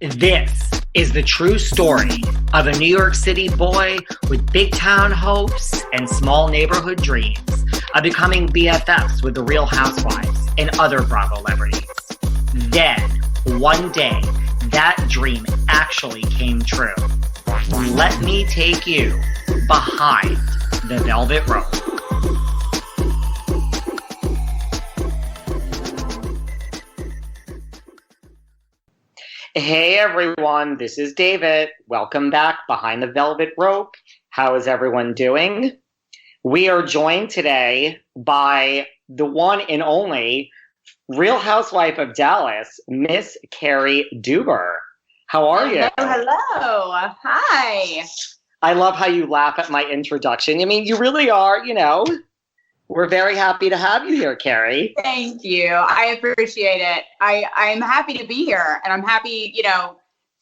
This is the true story of a New York City boy with big town hopes and small neighborhood dreams of becoming BFFs with the Real Housewives and other Bravo celebrities. Then, one day, that dream actually came true. Let me take you behind the velvet rope. Hey everyone, this is David. Welcome back behind the velvet rope. How is everyone doing? We are joined today by the one and only Real Housewife of Dallas, Miss Cary Deuber. How are you? Hello. Hi. I love how you laugh at my introduction. I mean, you really are, we're very happy to have you here, Cary. Thank you. I appreciate it. I'm happy to be here, and I'm happy,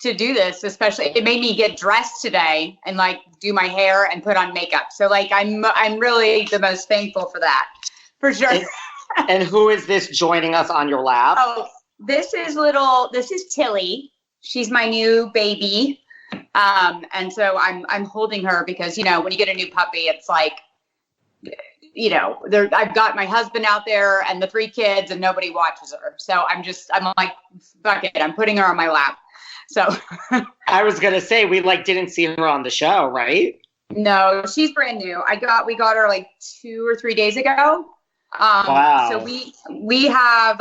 to do this. Especially, it made me get dressed today and do my hair and put on makeup. So I'm really the most thankful for that, for sure. And who is this joining us on your lap? Oh, this is Tilly. She's my new baby, and so I'm holding her because when you get a new puppy, it's like. I've got my husband out there and the 3 kids and nobody watches her. So I'm like, fuck it. I'm putting her on my lap. So I was going to say, we didn't see her on the show, right? No, she's brand new. we got her 2 or 3 days ago. Wow. So we have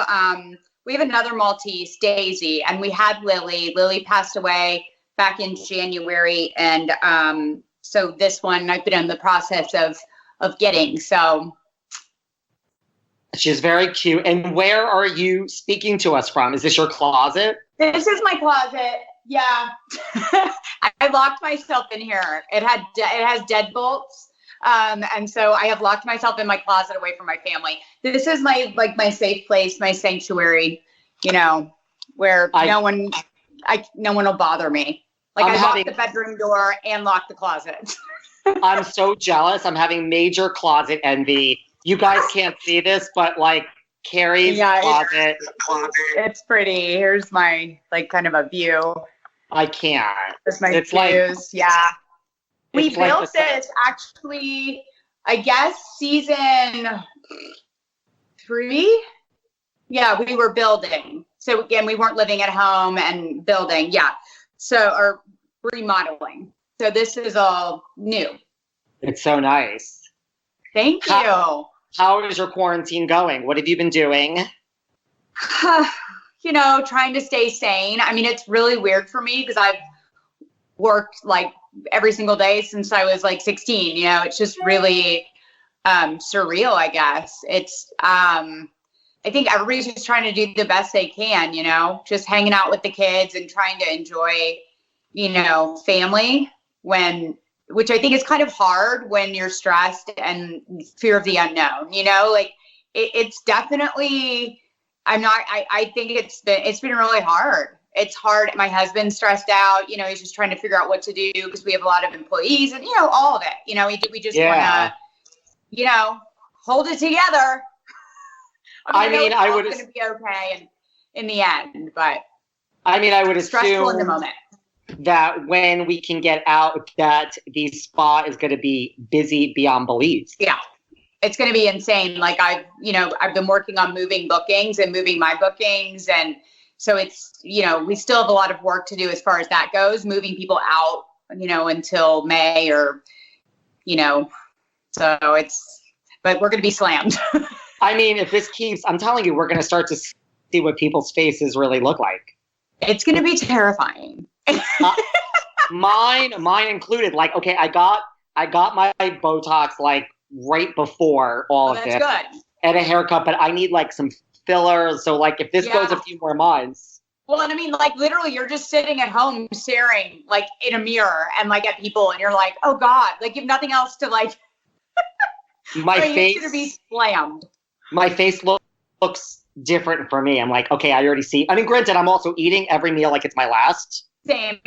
another Maltese, Daisy, and we had Lily. Lily passed away back in January. And, so this one I've been in the process of getting. So she's very cute. And where are you speaking to us from? Is this your closet? This is my closet. Yeah. I locked myself in here. It has deadbolts. And so I have locked myself in my closet away from my family. This is my safe place, my sanctuary, where no one will bother me. I locked the bedroom door and locked the closet. I'm so jealous. I'm having major closet envy. You guys can't see this, but Cary's closet. It's pretty. Here's my kind of a view. I can't. There's my views. Yeah. We built this actually, I guess, season 3. Yeah, we were building. So again, we weren't living at home and building. Yeah. So, or remodeling. So this is all new. It's so nice. Thank you. How is your quarantine going? What have you been doing? Trying to stay sane. I mean, it's really weird for me because I've worked every single day since I was 16. It's just really surreal, I guess. It's I think everybody's just trying to do the best they can, just hanging out with the kids and trying to enjoy, family which I think is kind of hard when you're stressed and fear of the unknown, it's definitely, I think it's been really hard. It's hard. My husband's stressed out, he's just trying to figure out what to do because we have a lot of employees and, all of it, we just want to, hold it together. I mean, I would, it's going to be okay in the end, but I would assume stressful in the moment. That when we can get out, that the spa is going to be busy beyond belief. Yeah, it's going to be insane. I've been working on moving bookings and moving my bookings. And so it's, we still have a lot of work to do as far as that goes, moving people out, until May or, so but we're going to be slammed. If this keeps, I'm telling you, we're going to start to see what people's faces really look like. It's going to be terrifying. Mine included. Okay, I got my Botox right before all of this. That's good. And a haircut, but I need some fillers. So if this goes a few more months. Well, and literally, you're just sitting at home staring in a mirror and at people, and you're like, oh God, you have nothing else to My face is gonna be slammed. My face looks different for me. I'm okay, I already see. Granted, I'm also eating every meal like it's my last. Same.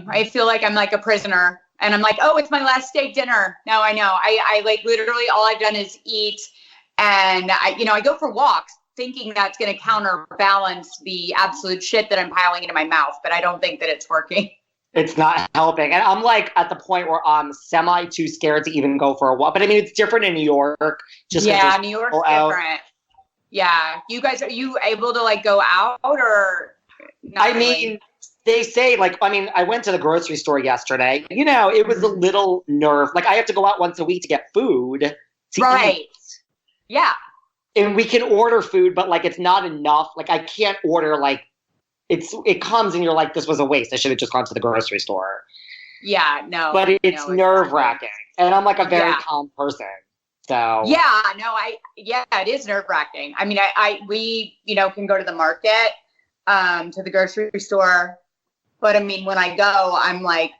I feel like I'm a prisoner and I'm oh, it's my last steak dinner. No, I know. I literally all I've done is eat and I go for walks thinking that's going to counterbalance the absolute shit that I'm piling into my mouth, but I don't think that it's working. It's not helping. And I'm like at the point where I'm semi too scared to even go for a walk. But I mean, it's different in New York. Yeah, New York's different. Yeah. You guys, are you able to like go out or not? I mean, they say like, I mean, I went to the grocery store yesterday. You know, it was a little nerve. Like I have to go out once a week to get food to eat. Yeah. And we can order food, but like it's not enough. Like I can't order like it comes and you're like, this was a waste. I should have just gone to the grocery store. Yeah, no. But it's nerve-wracking. And I'm like a very calm person. So yeah, no, it is nerve-wracking. I mean, we, you know, can go to the market, to the grocery store. But I mean, when I go, I'm like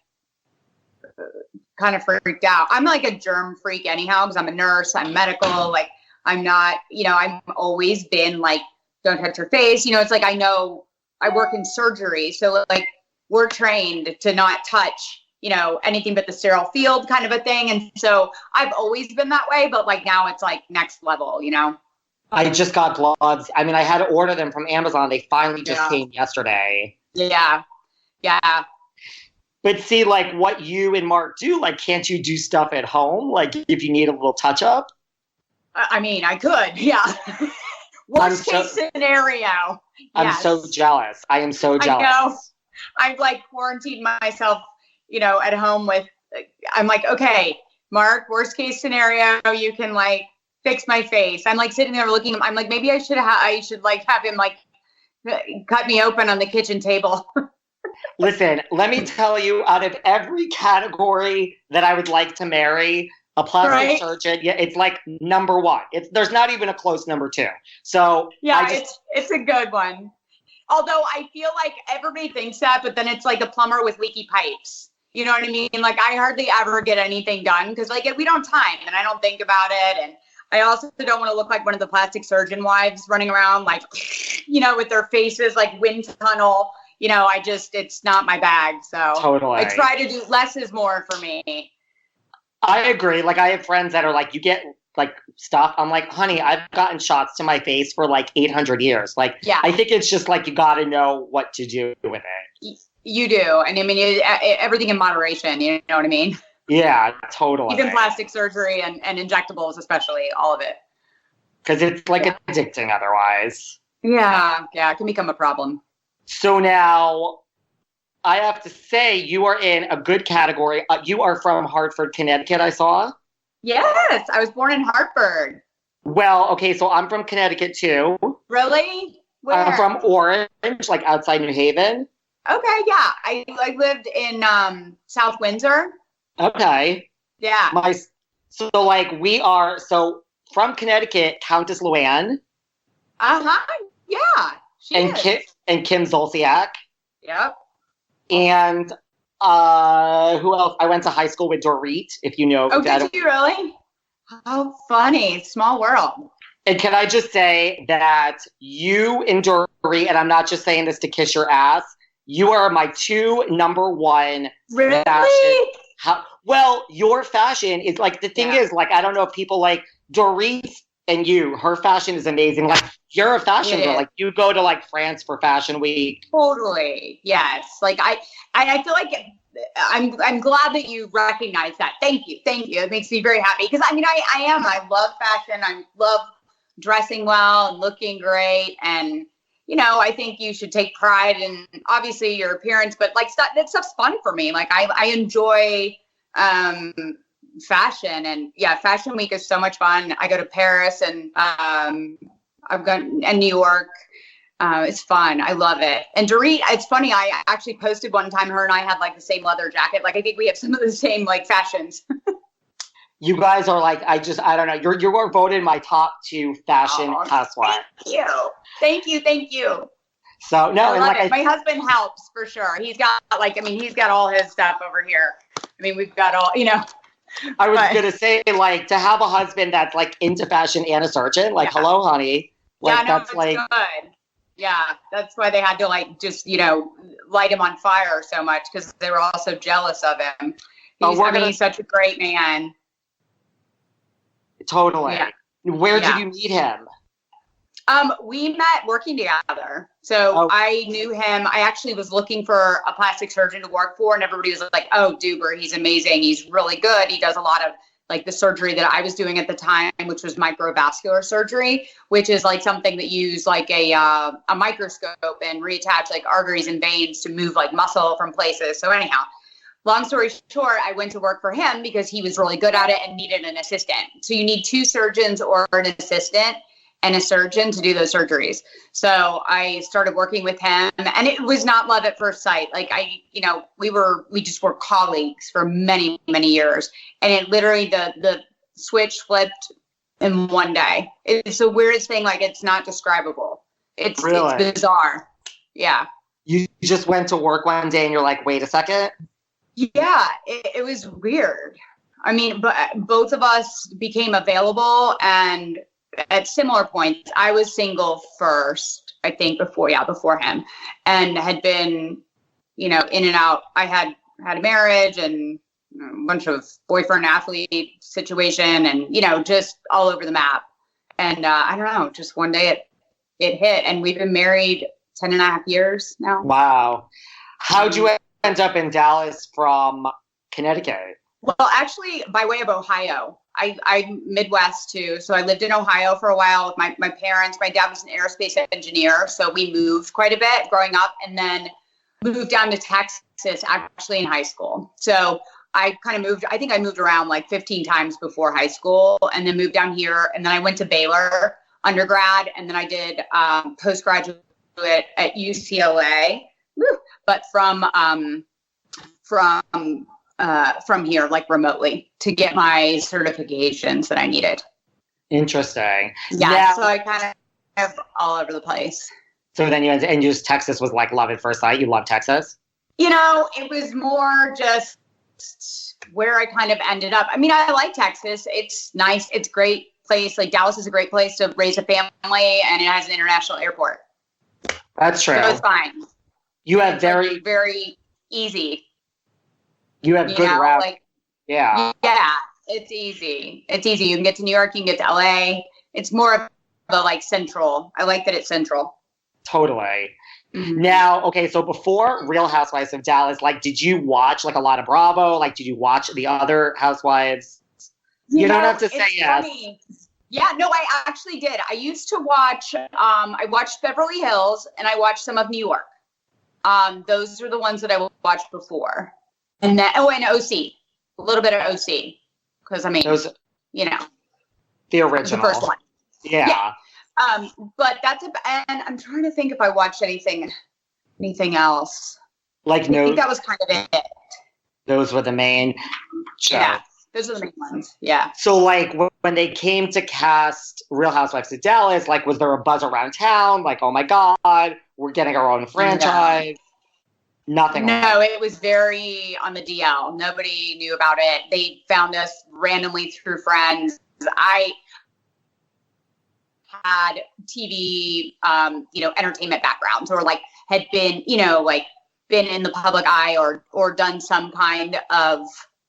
kind of freaked out. I'm like a germ freak anyhow, because I'm a nurse, I'm medical, like I'm not, you know, I've always been like, don't touch your face. You know, it's like, I know I work in surgery. So like we're trained to not touch, you know, anything but the sterile field kind of a thing. And so I've always been that way, but like now it's like next level, you know? I just got gloves. I mean, I had to order them from Amazon. They finally just came yesterday. Yeah. Yeah. But see, like what you and Mark do, like, can't you do stuff at home? Like if you need a little touch up? I mean, I could. Yeah. Worst case scenario. I'm so jealous. I am so jealous. I know. I've like quarantined myself, you know, at home with, I'm like, okay, Mark, worst case scenario, you can like fix my face. I'm like sitting there looking, I'm like, maybe I should like have him like cut me open on the kitchen table. Listen, let me tell you, out of every category that I would like to marry, a plastic surgeon, yeah, it's like number one. There's not even a close number two. So yeah, it's a good one. Although I feel like everybody thinks that, but then it's like a plumber with leaky pipes. You know what I mean? Like I hardly ever get anything done because like we don't have time and I don't think about it. And I also don't want to look like one of the plastic surgeon wives running around like, you know, with their faces like wind tunnel. You know, it's not my bag. So totally. I try to do less is more for me. I agree. Like I have friends that are like, you get like stuff. I'm like, honey, I've gotten shots to my face for like 800 years. Like, yeah. I think it's just like, you got to know what to do with it. You do. And I mean, everything in moderation, you know what I mean? Yeah, totally. Even plastic surgery and injectables, especially, all of it. Because it's like addicting otherwise. Yeah. Yeah. It can become a problem. So now I have to say you are in a good category. You are from Hartford, Connecticut, I saw. Yes. I was born in Hartford. Well, okay. So I'm from Connecticut too. Really? Where? I'm from Orange, like outside New Haven. Okay. Yeah. I lived in South Windsor. Okay. Yeah. So from Connecticut, Countess LeeAnne. Uh-huh. Yeah. And Kim Zolciak. Yep. And who else? I went to high school with Dorit, if you know. Oh, did you really? How funny. Small world. And can I just say that you and Dorit, and I'm not just saying this to kiss your ass, you are my two number one fashion. Well, your fashion is like, the thing is, like, I don't know if people like Dorit and her fashion is amazing. Like, you're a fashion girl. Like, you go to like France for Fashion Week. Totally. Yes. Like I feel like I'm glad that you recognize that. Thank you. It makes me very happy. Because I mean, I love fashion. I love dressing well and looking great. And, you know, I think you should take pride in obviously your appearance, but like that stuff's fun for me. Like I enjoy fashion, and Fashion Week is so much fun. I go to Paris and New York. It's fun. I love it. And Dorit, it's funny. I actually posted one time, her and I had like the same leather jacket. Like I think we have some of the same like fashions. You guys are like, I don't know. You are voted my top 2 fashion housewife. Thank you. So no, I love it. My husband helps for sure. He's got all his stuff over here. I mean, we've got all, you know. I was going to say, like, to have a husband that's like into fashion and a surgeon, like, hello, honey. Like, that's like good. Yeah, that's why they had to like just, you know, light him on fire so much, because they were all so jealous of him. He's such a great man. Totally. Yeah. Where did you meet him? We met working together. So I knew him. I actually was looking for a plastic surgeon to work for, and everybody was like, oh, Deuber, he's amazing. He's really good. He does a lot of like the surgery that I was doing at the time, which was microvascular surgery, which is like something that you use like a microscope and reattach like arteries and veins to move like muscle from places. So anyhow, long story short, I went to work for him because he was really good at it and needed an assistant. So you need 2 surgeons or an assistant and a surgeon to do those surgeries. So I started working with him, and it was not love at first sight. Like we just were colleagues for many, many years. And it literally, the switch flipped in one day. It's the weirdest thing. Like, it's not describable. It's bizarre. Yeah. You just went to work one day and you're like, wait a second. Yeah, it was weird. I mean, but both of us became available, and at similar points. I was single first, I think, before him, and had been, in and out. I had a marriage and a bunch of boyfriend athlete situation, and just all over the map. And I don't know, just one day it hit, and we've been married 10.5 years now. Wow. How'd you end up in Dallas from Connecticut? Well, actually, by way of Ohio. I'm Midwest too. So I lived in Ohio for a while with my parents. My dad was an aerospace engineer. So we moved quite a bit growing up, and then moved down to Texas actually in high school. So I kind of moved, I think I moved around like 15 times before high school, and then moved down here. And then I went to Baylor undergrad, and then I did postgraduate at UCLA, but from here, like remotely, to get my certifications that I needed. Interesting. Yeah, so I kind of all over the place. So then and just Texas was like love at first sight. You love Texas? It was more just where I kind of ended up. I mean, I like Texas. It's nice. It's a great place. Like Dallas is a great place to raise a family, and it has an international airport. That's true. So it's fine. You have very, very easy. You have good routes. Yeah, it's easy. It's easy. You can get to New York, you can get to LA. It's more of the like central. I like that it's central. Totally. Mm-hmm. Now, okay, so before Real Housewives of Dallas, like, did you watch like a lot of Bravo? Like, did you watch the other Housewives? You don't have to say yes. Funny. Yeah, no, I actually did. I used to watch, I watched Beverly Hills, and I watched some of New York. Those are the ones that I watched before. And then, and OC, a little bit of OC, because I mean, the original, the first one. Yeah. But and I'm trying to think if I watched anything else. Like, I think that was kind of it. Those were the main shows. Yeah, those are the main ones. Yeah. So, like, when they came to cast Real Housewives of Dallas, like, was there a buzz around town? Like, oh my God, we're getting our own franchise. Nothing. No, it was very on the DL. Nobody knew about it. They found us randomly through friends. I had TV, entertainment backgrounds, or like had been, been in the public eye or done some kind of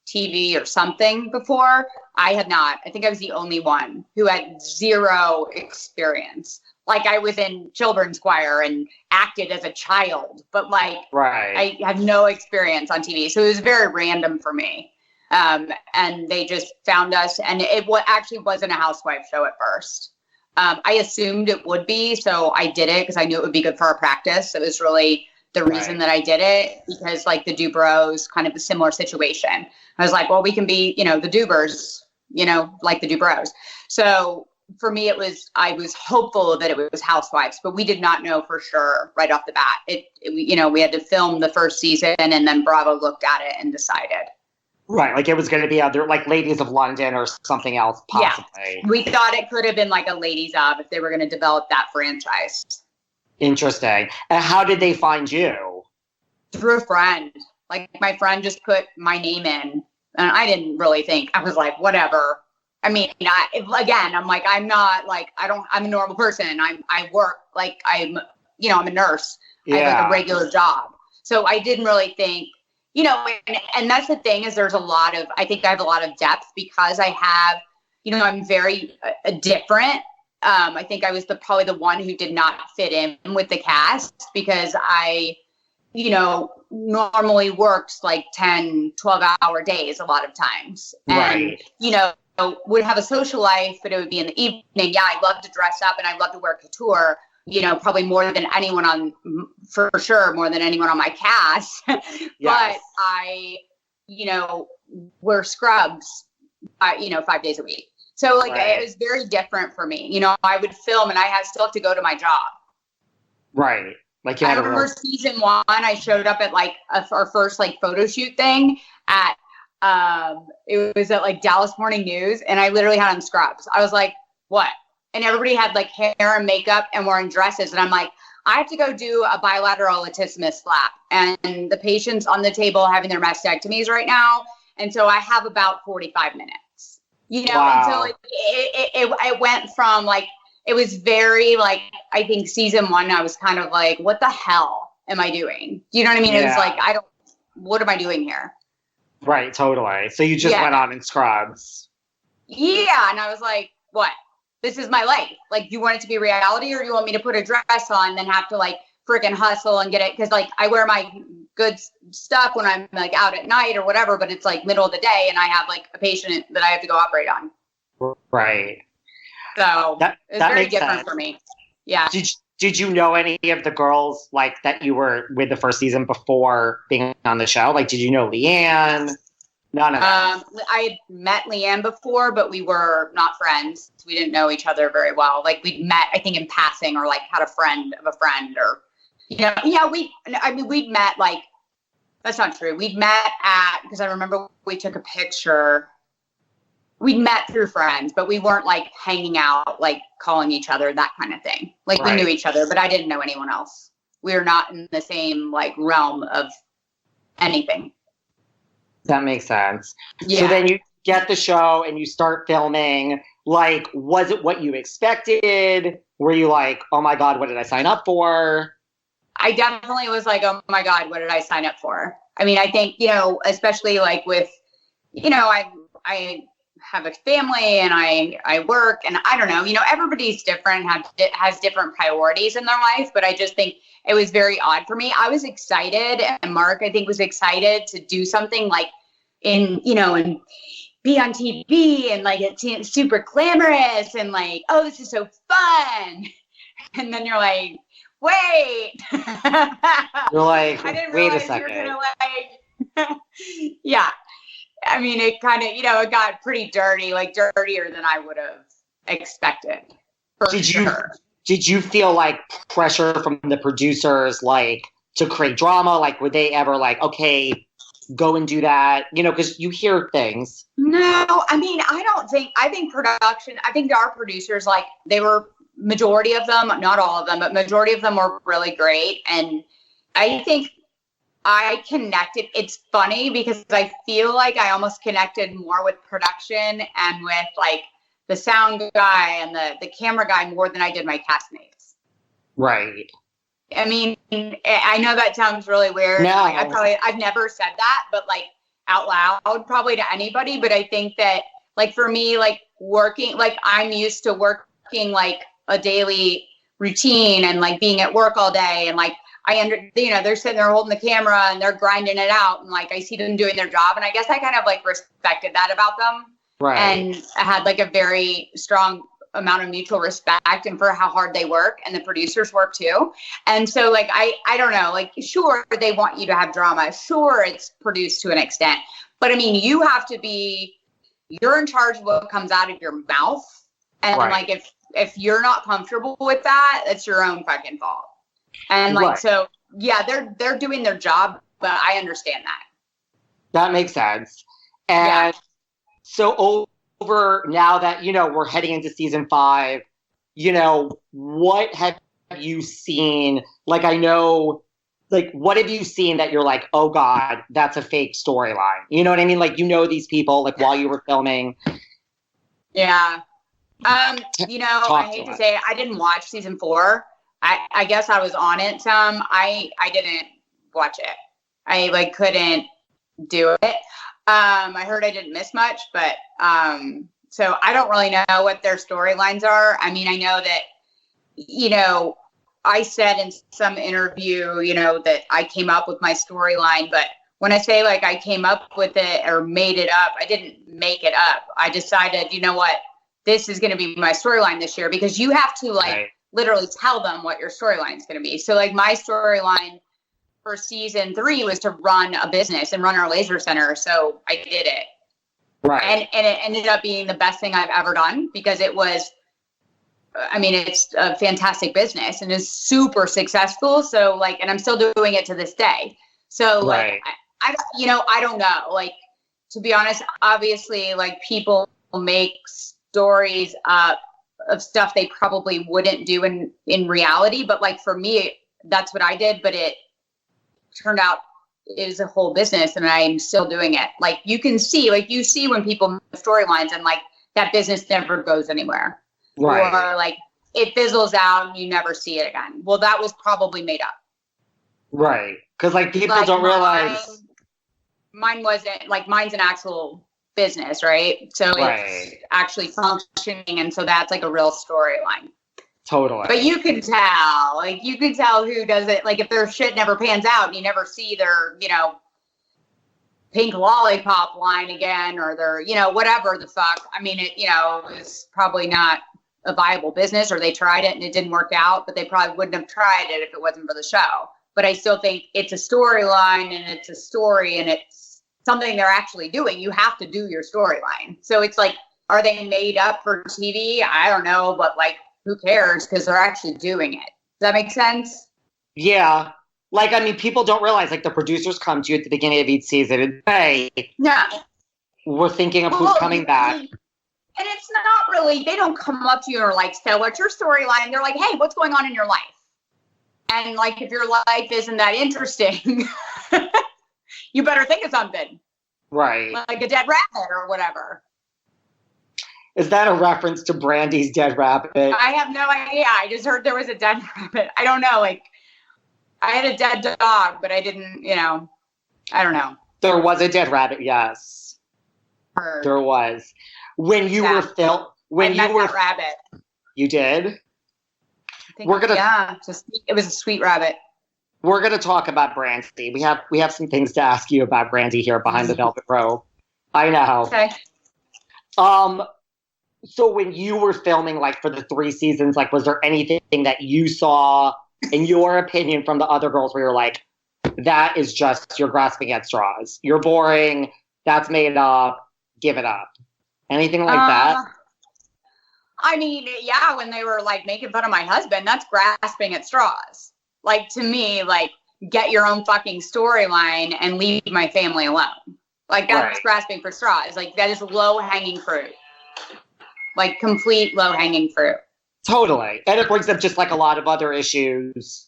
TV or something before. I had not. I think I was the only one who had zero experience. Like, I was in children's choir and acted as a child, but like, I had no experience on TV. So it was very random for me. And they just found us, and it actually wasn't a housewife show at first. I assumed it would be, so I did it because I knew it would be good for our practice. It was really the reason that I did it, because like the Dubros, kind of a similar situation. I was like, well, we can be, the Dubers, like the Dubros. So for me, I was hopeful that it was Housewives, but we did not know for sure right off the bat. We had to film the first season, and then Bravo looked at it and decided. Right, like it was going to be other, like Ladies of London or something else, possibly. Yeah, we thought it could have been like a Ladies of, if they were going to develop that franchise. Interesting. And how did they find you? Through a friend. Like, my friend just put my name in, and I didn't really think. I was like, whatever. I mean, I'm like, I'm not like, I'm a normal person. I work, like, I'm a nurse. I have like a regular job. So I didn't really think, and that's the thing, is I think I have a lot of depth because I have, I'm very different. I think I was probably the one who did not fit in with the cast because I, normally worked like 10, 12-hour days a lot of times. And, would have a social life, but it would be in the evening. Yeah, I love to dress up and I love to wear couture, probably more than anyone for sure, more than anyone on my cast. Yes. But I, wear scrubs, 5 days a week. So it was very different for me. I would film and I still have to go to my job. Right. Like I remember season 1, I showed up at our first photo shoot thing at, it was at Dallas Morning News, and I literally had on scrubs. I was like, what? And everybody had hair and makeup and wearing dresses. And I'm like, I have to go do a bilateral latissimus flap. And the patient's on the table having their mastectomies right now. And so I have about 45 minutes, wow. And so it went from it was very I think season 1, I was kind of what the hell am I doing? Do you know what I mean? Yeah. It was what am I doing here? Right, totally. So you just went on in scrubs. Yeah, and I was like, what? This is my life. You want it to be reality, or you want me to put a dress on and then have to freaking hustle and get it? Because I wear my good stuff when I'm out at night or whatever, but it's middle of the day and I have a patient that I have to go operate on. Right. So it's very different for me. Yeah. Did you know any of the girls that you were with the first season before being on the show? Did you know Leanne? None of them. I had met Leanne before, but we were not friends. We didn't know each other very well. We'd met, I think, in passing, or had a friend of a friend, or we'd met that's not true. We'd met because I remember we took a picture. We'd met through friends, but we weren't hanging out, calling each other, that kind of thing. We knew each other, but I didn't know anyone else. We were not in the same realm of anything. That makes sense. Yeah. So then you get the show and you start filming. Was it what you expected? Were you oh my God, what did I sign up for? I definitely was oh my God, what did I sign up for? I mean, I think, especially with, I have a family and I work, and I don't know, everybody's different, has different priorities in their life, but I just think it was very odd for me. I was excited, and Mark, I think, was excited to do something and be on TV and it's super glamorous and oh, this is so fun. And then you're wait. You're I didn't wait a realize second. You were gonna yeah. I mean, it kind of, it got pretty dirty, dirtier than I would have expected. Did you feel pressure from the producers, to create drama? Were they ever okay, go and do that? Because you hear things. No, I mean, I think production, I think our producers, they were, majority of them, not all of them, but majority of them were really great. And I think I connected. It's funny because I feel I almost connected more with production and with the sound guy and the camera guy more than I did my castmates. Right. I mean, I know that sounds really weird. No. I've never said that, but out loud probably to anybody. But I think that for me, working, I'm used to working a daily routine and being at work all day, and they're sitting there holding the camera and they're grinding it out, and I see them doing their job, and I guess I kind of respected that about them. Right. And I had a very strong amount of mutual respect and for how hard they work, and the producers work too. And so I don't know, sure, they want you to have drama, sure, it's produced to an extent, but I mean, you're in charge of what comes out of your mouth, and right. If you're not comfortable with that, it's your own fucking fault. And right. So yeah, they're doing their job, but I understand that. That makes sense. And yeah. So over now that, we're heading into season 5, what have you seen? I know, what have you seen that you're oh God, that's a fake storyline? You know what I mean? These people, while you were filming. Yeah. I hate to say it, I didn't watch season 4. I guess I was on it some. I didn't watch it. I couldn't do it. I heard I didn't miss much, but So I don't really know what their storylines are. I mean, I know that, you know, I said in some interview, you know, that I came up with my storyline, but when I say like I came up with it or made it up, I didn't make it up. I decided, you know what, this is going to be my storyline this year, because you have to like literally tell them what your storyline is going to be. So like my storyline for season 3 was to run a business and run our laser center. So I did it. Right. And it ended up being the best thing I've ever done, because it was, I mean, it's a fantastic business and is super successful. So like, and I'm still doing it to this day. So like, I don't know, like, to be honest, obviously like people make stories up of stuff they probably wouldn't do in reality. But like, for me, that's what I did, but it turned out it was a whole business and I'm still doing it. Like you can see, like you see when people make storylines and like that business never goes anywhere. Right. Or like it fizzles out and you never see it again. Well, that was probably made up. Right. Because like people don't realize. Mine wasn't, like mine's an actual business, right? So it's actually functioning. And so that's like a real storyline. Totally. But you can tell, like you can tell who does it. Like if their shit never pans out and you never see their, you know, pink lollipop line again, or their, you know, whatever the fuck. I mean, it, you know, it's probably not a viable business, or they tried it and it didn't work out, but they probably wouldn't have tried it if it wasn't for the show. But I still think it's a storyline and it's a story and it's something they're actually doing. You have to do your storyline. So it's like, are they made up for TV? I don't know, but like, who cares? Because they're actually doing it. Does that make sense? Yeah. Like, I mean, people don't realize, like, the producers come to you at the beginning of each season and say, yeah, we're thinking of who's coming back. And it's not really, they don't come up to you and are like, so what's your storyline? They're like, hey, what's going on in your life? And like, if your life isn't that interesting, you better think of something. Right. Like a dead rabbit or whatever. Is that a reference to Brandy's dead rabbit? I have no idea. I just heard there was a dead rabbit. I don't know. Like, I had a dead dog, but I didn't, you know, I don't know. There was a dead rabbit, yes. Heard. There was. When you were that rabbit. You did? I think, it was a sweet rabbit. We're going to talk about Brandy. We have some things to ask you about Brandy here behind the velvet rope. I know. Okay. So when you were filming, like, for the 3 seasons, like, was there anything that you saw, in your opinion, from the other girls where you're like, that is just, you're grasping at straws. You're boring. That's made up. Give it up. Anything like that? I mean, yeah, when they were, like, making fun of my husband, that's grasping at straws. Like, to me, like, get your own fucking storyline and leave my family alone. Like, that's grasping for straws. Like, that is low-hanging fruit. Like, complete low-hanging fruit. Totally. And it brings up just, like, a lot of other issues.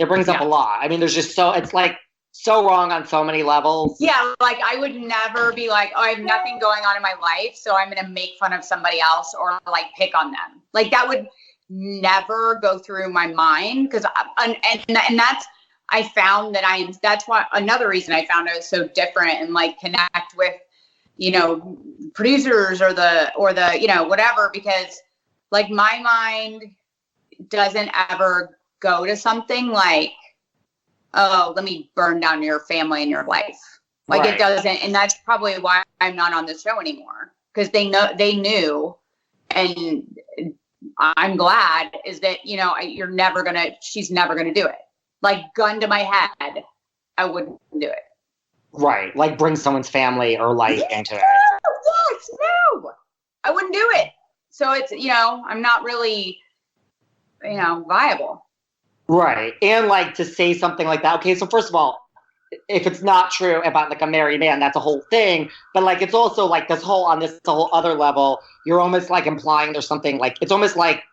It brings up a lot. I mean, there's just it's, like, so wrong on so many levels. Yeah, like, I would never be like, oh, I have nothing going on in my life, so I'm going to make fun of somebody else or, like, pick on them. Like, that would never go through my mind, because, and that's, I found that that's why, another reason I found I was so different and, like, connect with, you know, producers or the, you know, whatever, because like my mind doesn't ever go to something like, oh, let me burn down your family and your life. Like it doesn't. And that's probably why I'm not on the show anymore. Because they knew, and I'm glad is that, you know, she's never going to do it. Like gun to my head, I wouldn't do it. Right, like bring someone's family or life into it. No, I wouldn't do it. So it's, you know, I'm not really, you know, viable. Right, and like to say something like that. Okay, so first of all, if it's not true about like a married man, that's a whole thing. But like it's also like this whole other level, you're almost like implying there's something like, it's almost like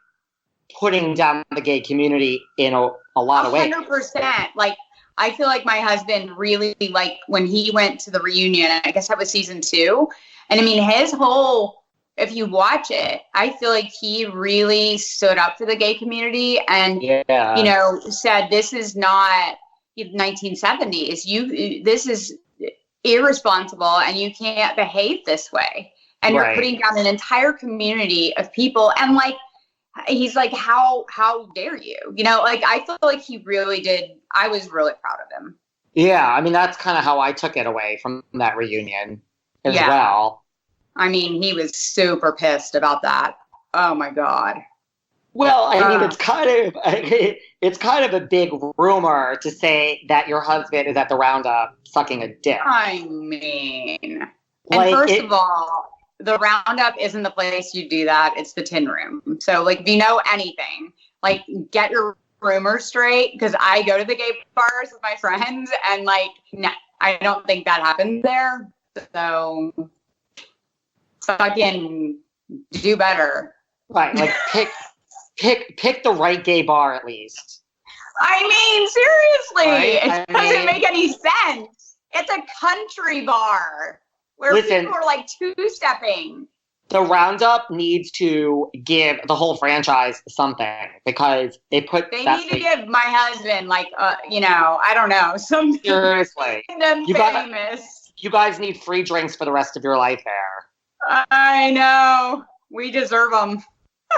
putting down the gay community in a lot of ways. 100%. Like, I feel like my husband really, like, when he went to the reunion, I guess that was season 2. And I mean, his whole, if you watch it, I feel like he really stood up for the gay community and, you know, said, this is not 1970s. This is irresponsible and you can't behave this way. and you're putting down an entire community of people. And like, he's like, how dare you? You know, like, I feel like he really did. I was really proud of him. Yeah. I mean, that's kind of how I took it away from that reunion as well. I mean, he was super pissed about that. Oh my God. Well, I mean, it's kind of a big rumor to say that your husband is at the Roundup sucking a dick. I mean, like, and first of all, the Roundup isn't the place you do that. It's the tin room. So, like, if you know anything, like, get your rumors straight, because I go to the gay bars with my friends, and like, no, I don't think that happens there. So, fucking do better. Right, like, pick the right gay bar at least. I mean, seriously, right? It doesn't make any sense. It's a country bar where people are like two-stepping. The Roundup needs to give the whole franchise something, because they need to give my husband, like, you know, I don't know, something. Seriously, famous. You guys need free drinks for the rest of your life there. I know. We deserve them.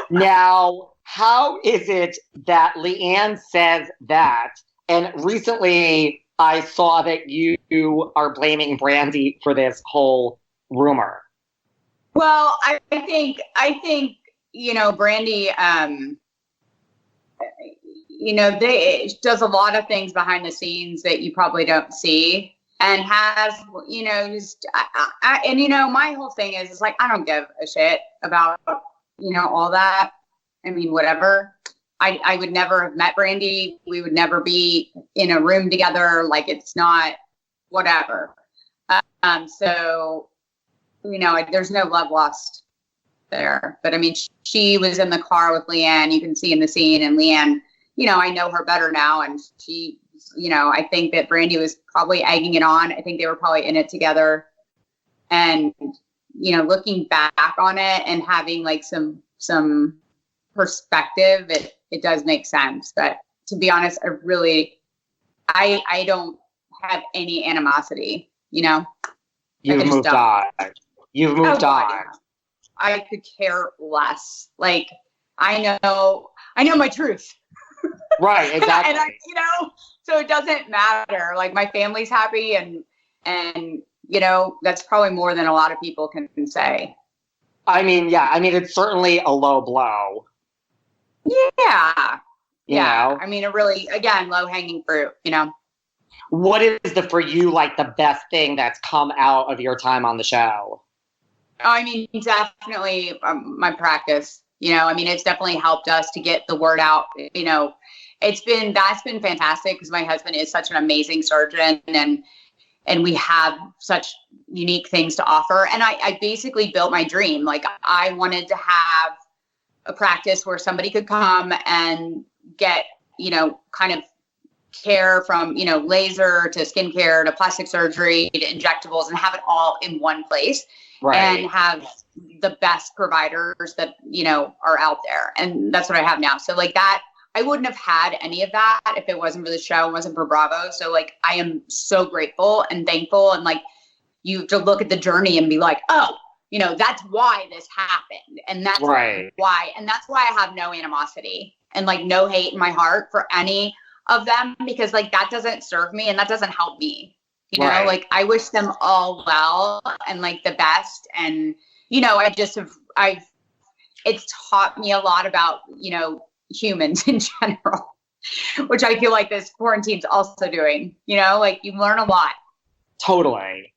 Now, how is it that LeeAnne says that? And recently, I saw that you are blaming Brandy for this whole rumor. Well, I think, you know, Brandy, you know, does a lot of things behind the scenes that you probably don't see, and has, you know, just, and you know, my whole thing is like, I don't give a shit about, you know, all that. I mean, whatever. I would never have met Brandy. We would never be in a room together. Like, it's not, whatever. So, you know, there's no love lost there. But I mean, she was in the car with LeeAnne. You can see in the scene. And LeeAnne, you know, I know her better now. And she, you know, I think that Brandy was probably egging it on. I think they were probably in it together. And, you know, looking back on it and having like some perspective, it does make sense. But to be honest, I don't have any animosity, you know? You've moved on. You've moved on. I could care less. Like, I know my truth. Right, exactly. And you know, so it doesn't matter. Like, my family's happy, and you know, that's probably more than a lot of people can say. I mean, yeah. I mean, it's certainly a low blow. Yeah. You know? I mean, it really, again, low-hanging fruit, you know? What is for you, like, the best thing that's come out of your time on the show? I mean, definitely my practice. You know, I mean, it's definitely helped us to get the word out. You know, that's been fantastic, because my husband is such an amazing surgeon, and we have such unique things to offer. And I basically built my dream. Like, I wanted to have a practice where somebody could come and get, you know, kind of care from, you know, laser to skincare to plastic surgery to injectables, and have it all in one place. Right. And have the best providers that, you know, are out there. And that's what I have now. So like that, I wouldn't have had any of that if it wasn't for the show, and wasn't for Bravo. So like, I am so grateful and thankful. And like, you have to look at the journey and be like, oh, you know, that's why this happened. And that's why, and that's why I have no animosity and like no hate in my heart for any of them, because like that doesn't serve me and that doesn't help me. You know, like I wish them all well and like the best. And, you know, it's taught me a lot about, you know, humans in general, which I feel like this quarantine's also doing, you know, like you learn a lot. Totally.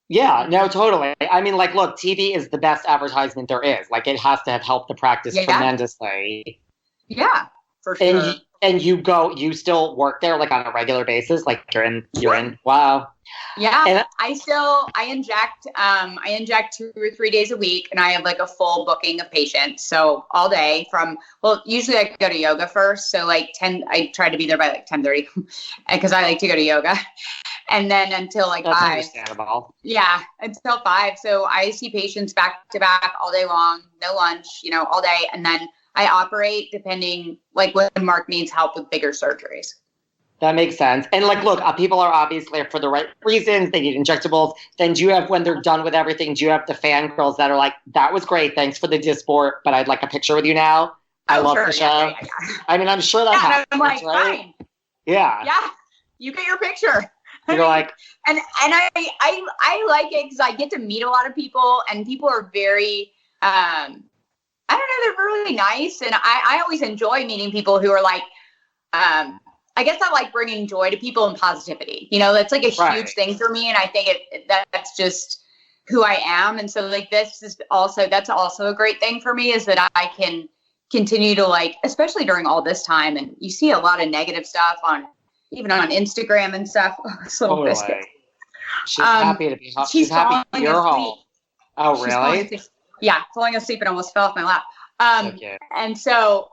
Yeah, no, totally. I mean, like, look, TV is the best advertisement there is. Like, it has to have helped the practice tremendously. Yeah, for sure. And you still work there like on a regular basis? Like you're in, wow. Yeah, and I inject 2 or 3 days a week, and I have like a full booking of patients. So all day usually I go to yoga first. So like I try to be there by like 10:30 because I like to go to yoga. And then until like That's 5. Understandable. Yeah, until 5. So I see patients back to back all day long, no lunch, you know, all day. And then I operate depending, like when Mark needs help with bigger surgeries. That makes sense. And like, look, people are obviously for the right reasons. They need injectables. Then do you have, when they're done with everything, do you have the fangirls that are like, that was great, thanks for the disport, but I'd like a picture with you now? I love the show. Yeah. I mean, I'm sure that happens, I'm like, right? fine. Yeah. Yeah. You get your picture. You're like, and I like it because I get to meet a lot of people, and people are very, I don't know, they're really nice. And I always enjoy meeting people who are like, I guess I like bringing joy to people and positivity. You know, that's like a huge thing for me. And I think that's just who I am. And so like, that's also a great thing for me, is that I can continue to like, especially during all this time. And you see a lot of negative stuff even on Instagram and stuff. Oh, this little biscuit. She's happy to be home. She's happy you're home. Oh, really? Falling asleep and almost fell off my lap. And so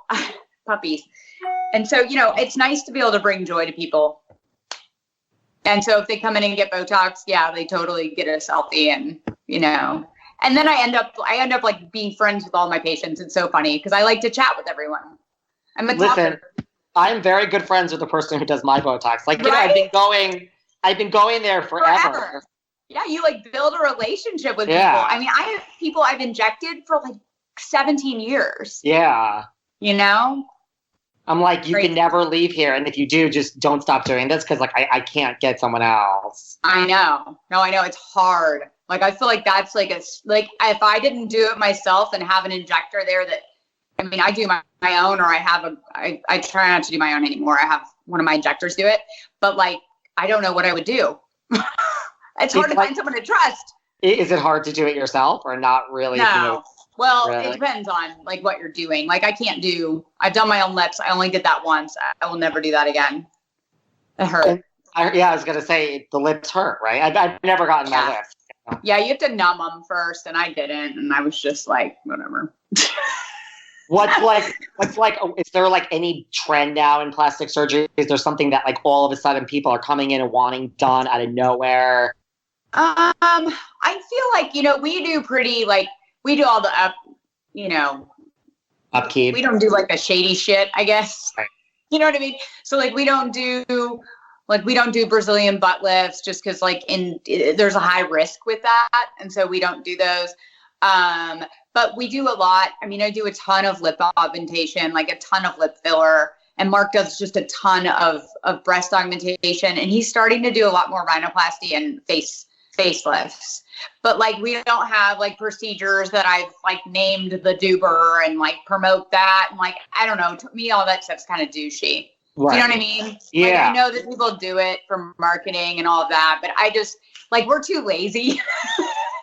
puppies. And so, you know, it's nice to be able to bring joy to people. And so if they come in and get Botox, they totally get a selfie, and, you know, and then I end up like being friends with all my patients. It's so funny because I like to chat with everyone. Talker. I'm very good friends with the person who does my Botox. Like, you know, I've been going there forever. Yeah. You like build a relationship with people. I mean, I have people I've injected for like 17 years. Yeah. You know? I'm like, you can never leave here. And if you do, just don't stop doing this. Cause like, I can't get someone else. I know. No, I know. It's hard. Like, I feel like that's like if I didn't do it myself and have an injector there I do my own, or I try not to do my own anymore. I have one of my injectors do it, but like, I don't know what I would do. It's hard to find someone to trust. Is it hard to do it yourself or not really? No. You know, well, really? It depends on like what you're doing. Like I've done my own lips. I only did that once. I will never do that again. It hurt. I was going to say the lips hurt, right? I've never gotten my lips. You know? Yeah, you have to numb them first, and I didn't. And I was just like, whatever. What's like, is there like any trend now in plastic surgery? Is there something that like all of a sudden people are coming in and wanting done out of nowhere? I feel like, you know, we do all the upkeep. We don't do like a shady shit, I guess. Right. You know what I mean? So like, we don't do Brazilian butt lifts just cause like there's a high risk with that. And so we don't do those. But we do a lot. I mean, I do a ton of lip augmentation, like a ton of lip filler, and Mark does just a ton of breast augmentation, and he's starting to do a lot more rhinoplasty and facelifts. But like, we don't have like procedures that I've like named the Deuber and like promote that. And like, I don't know, to me, all that stuff's kind of douchey. Right. You know what I mean? Yeah. Like, I know that people do it for marketing and all of that, but I just like, we're too lazy.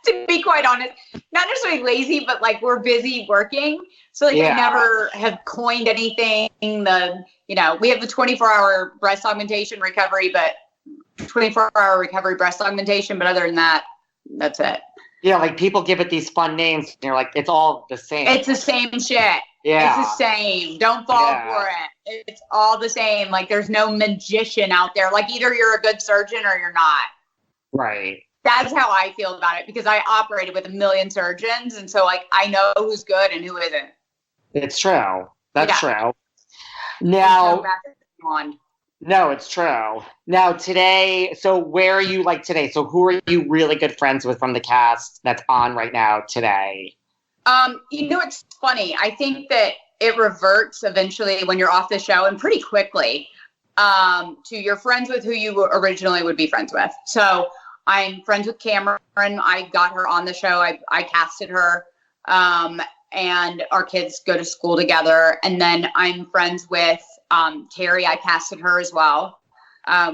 To be quite honest, not necessarily lazy, but like we're busy working. So like I never have coined anything. We have the 24-hour breast augmentation recovery, but 24-hour recovery breast augmentation. But other than that, that's it. Yeah, like people give it these fun names. And you're like, it's all the same. It's the same shit. Yeah. It's the same. Don't fall for it. It's all the same. Like there's no magician out there. Like either you're a good surgeon or you're not. Right. That's how I feel about it because I operated with 1 million surgeons. And so like, I know who's good and who isn't. It's true. That's true. Now, no, it's true. Now today, so where are you like today? So who are you really good friends with from the cast that's on right now today? It's funny. I think that it reverts eventually when you're off the show and pretty quickly to your friends with who you originally would be friends with. So I'm friends with Kameron. I got her on the show. I casted her. And our kids go to school together. And then I'm friends with Kary. I casted her as well.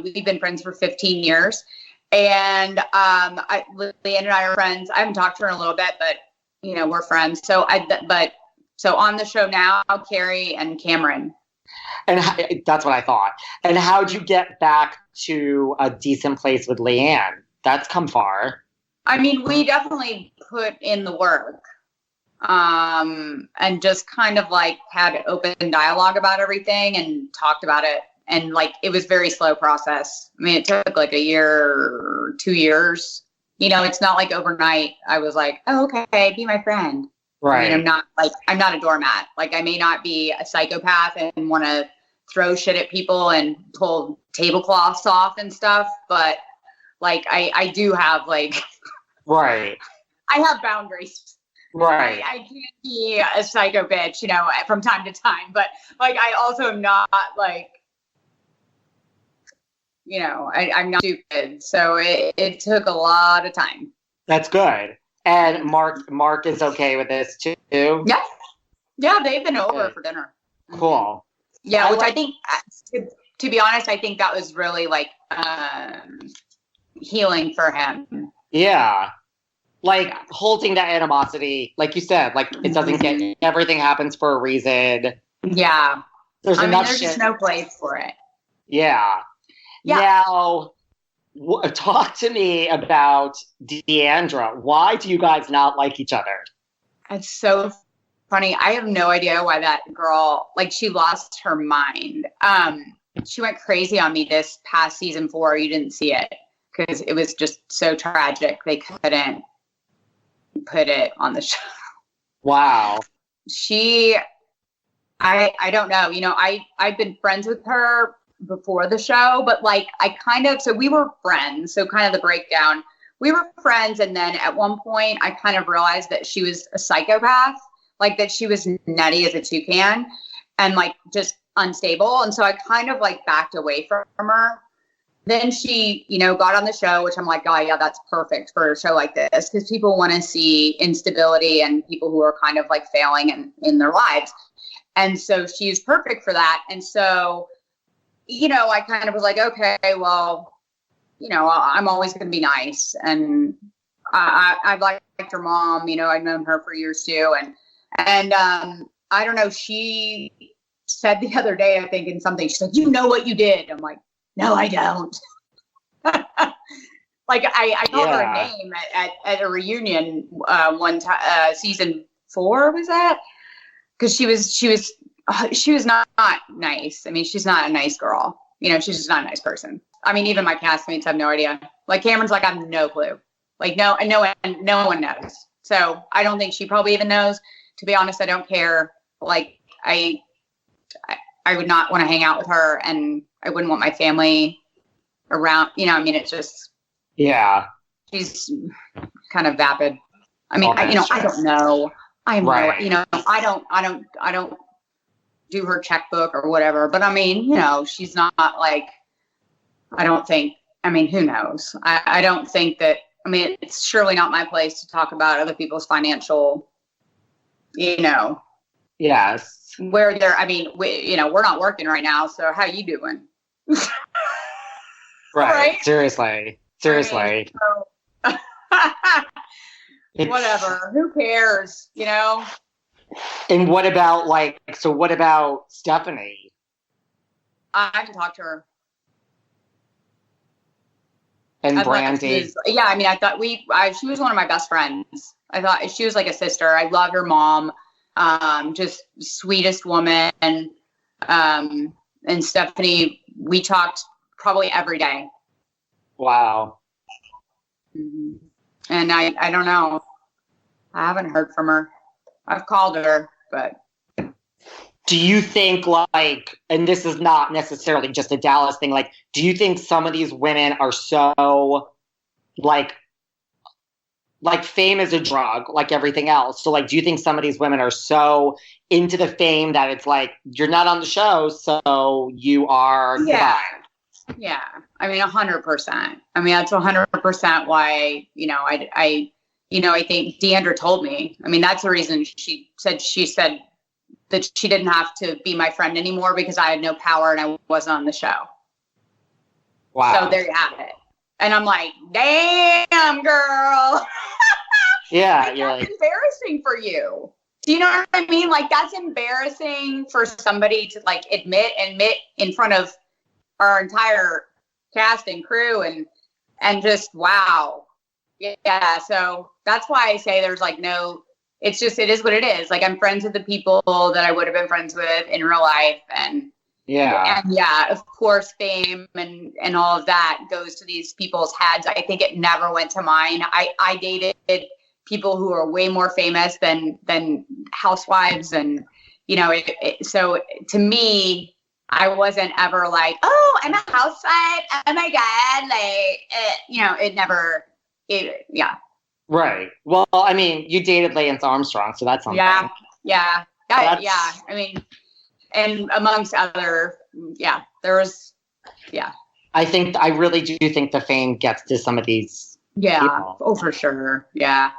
We've been friends for 15 years. And Leanne and I are friends. I haven't talked to her in a little bit, but we're friends. So on the show now, Kary and Kameron. And that's what I thought. And how'd you get back to a decent place with Leanne? That's come far. I mean, we definitely put in the work. And just kind of like had open dialogue about everything and talked about it. And like, it was very slow process. I mean, it took like a year or 2 years. It's not like overnight. I was like, oh, okay, be my friend. Right. I mean, I'm not a doormat. Like I may not be a psychopath and want to throw shit at people and pull tablecloths off and stuff. But like, I do have like, right. I have boundaries. Right. I can't be a psycho bitch, you know, from time to time. But like, I also am not like, you know, I'm not stupid. So it took a lot of time. That's good. And Mark is okay with this too? Yeah. Yeah, they've been over for dinner. Cool. Yeah, which I think, to be honest, I think that was really like healing for him. Yeah. Like holding that animosity, like you said, like it doesn't get, everything happens for a reason. Yeah. There's just no place for it. Yeah. Now, talk to me about Deandra. Why do you guys not like each other? It's so funny. I have no idea why that girl, like, she lost her mind. She went crazy on me this past season 4. You didn't see it because it was just so tragic. They couldn't put it on the show. Wow. I don't know. You know, I've been friends with her before the show, but like so we were friends. So kind of the breakdown, we were friends. And then at one point I kind of realized that she was a psychopath, like that she was nutty as a toucan and like just unstable. And so I kind of like backed away from her. Then she, you know, got on the show, which I'm like, oh yeah, that's perfect for a show like this. Cause people want to see instability and people who are kind of like failing in their lives. And so she's perfect for that. And so, you know, I kind of was like, okay, well, you know, I'm always going to be nice. And I've liked her mom, you know, I've known her for years too. And I don't know, she said the other day, I think in something, she said, you know what you did. I'm like, no, I don't. Like I called her a name at a reunion one time, season 4 was that? Because she was not nice. I mean, she's not a nice girl. You know, she's just not a nice person. I mean, even my castmates have no idea. Like Kameron's like, I have no clue. Like no one knows. So I don't think she probably even knows. To be honest, I don't care. Like I would not want to hang out with her, and I wouldn't want my family around. You know, I mean, it's just she's kind of vapid. I mean, I don't know. I don't do her checkbook or whatever, but I mean, you know, she's not like, I don't think, I mean, who knows? I don't think that, I mean, it's surely not my place to talk about other people's financial, you know. Yes. Where they're, I mean, you know, we're not working right now, so how you doing? Right. Seriously. I mean, so, whatever. Who cares, you know? And what about what about Stephanie? I haven't talked to her. And Brandi. Yeah, I mean, I thought she was one of my best friends. I thought she was like a sister. I love her mom. Just sweetest woman. And Stephanie, we talked probably every day. Wow. Mm-hmm. And I don't know. I haven't heard from her. I've called her, but. Do you think like, and this is not necessarily just a Dallas thing, like, do you think some of these women are so like fame is a drug, like everything else? So like, do you think some of these women are so into the fame that it's like, you're not on the show, so you are goodbye? Yeah. I mean, 100%. I mean, that's 100% why, you know, I think Deandra told me. I mean, that's the reason she said that she didn't have to be my friend anymore because I had no power and I wasn't on the show. Wow. So there you have it. And I'm like, damn, girl. Yeah. Like, that's embarrassing for you. Do you know what I mean? Like, that's embarrassing for somebody to like admit in front of our entire cast and crew and just, wow. Yeah. So that's why I say there's like no, it's just, it is what it is. Like, I'm friends with the people that I would have been friends with in real life. And yeah, of course, fame and all of that goes to these people's heads. I think it never went to mine. I dated people who are way more famous than housewives. And, you know, so to me, I wasn't ever like, oh, I'm a housewife. Oh my God. It never, yeah. Right. Well, I mean, you dated Lance Armstrong, so that's something. Yeah. I mean, and amongst other, there was, I really do think the fame gets to some of these people. Oh, for sure. Yeah.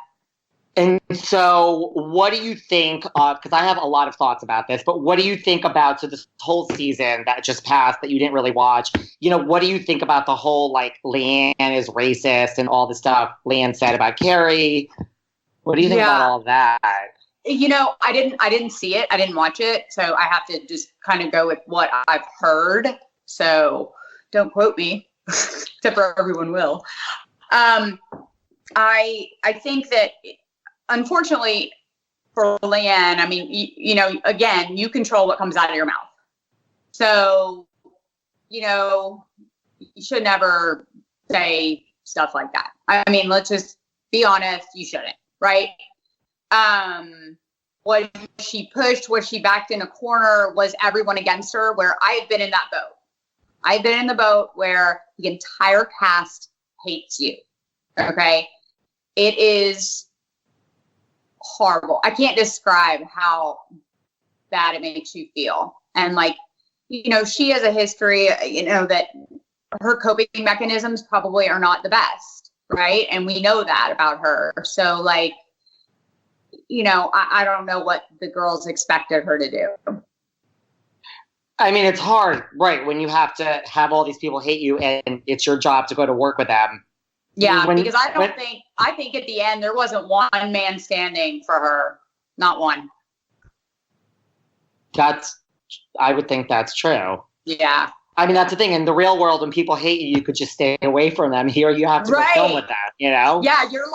And so what do you think of, because I have a lot of thoughts about this, but what do you think about, so this whole season that just passed that you didn't really watch, what do you think about the whole, like, Leanne is racist and all the stuff Leanne said about Kary? What do you think about all of that? I didn't see it. I didn't watch it. So I have to just kind of go with what I've heard. So don't quote me, except for everyone will. I think that, unfortunately for Leanne, I mean, again, you control what comes out of your mouth. So, you should never say stuff like that. I mean, let's just be honest. You shouldn't, right? Was she pushed? Was she backed in a corner? Was everyone against her? Where I've been in that boat. I've been in the boat where the entire cast hates you. Okay. It is horrible. I can't describe how bad it makes you feel. And she has a history, that her coping mechanisms probably are not the best. Right. And we know that about her. So I don't know what the girls expected her to do. I mean, it's hard, right? When you have to have all these people hate you and it's your job to go to work with them. Yeah, because I think at the end there wasn't one man standing for her. Not one. I would think that's true. Yeah. I mean, that's the thing. In the real world, when people hate you, you could just stay away from them. Here, you have to go film with that, Yeah, you're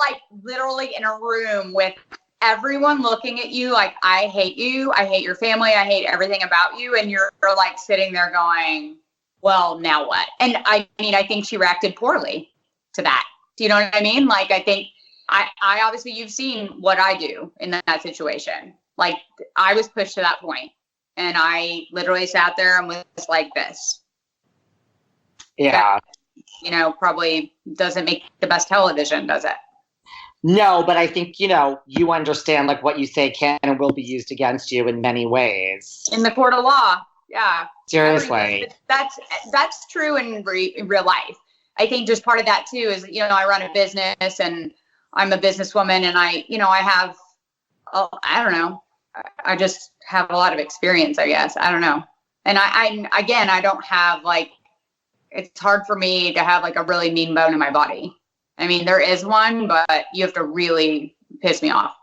literally in a room with everyone looking at you like, I hate you. I hate your family. I hate everything about you. And you're sitting there going, well, now what? And I think she reacted poorly to that. Do you know what I mean? I think I obviously, you've seen what I do in that situation. I was pushed to that point and I literally sat there and was like this. Yeah. That, probably doesn't make the best television, does it? No, but I think, you understand what you say can and will be used against you in many ways. In the court of law. Yeah. Seriously. That's true in real life. I think just part of that too is, I run a business and I'm a businesswoman and I have, I don't know. I just have a lot of experience, I guess. I don't know. And I don't have it's hard for me to have a really mean bone in my body. I mean, there is one, but you have to really piss me off.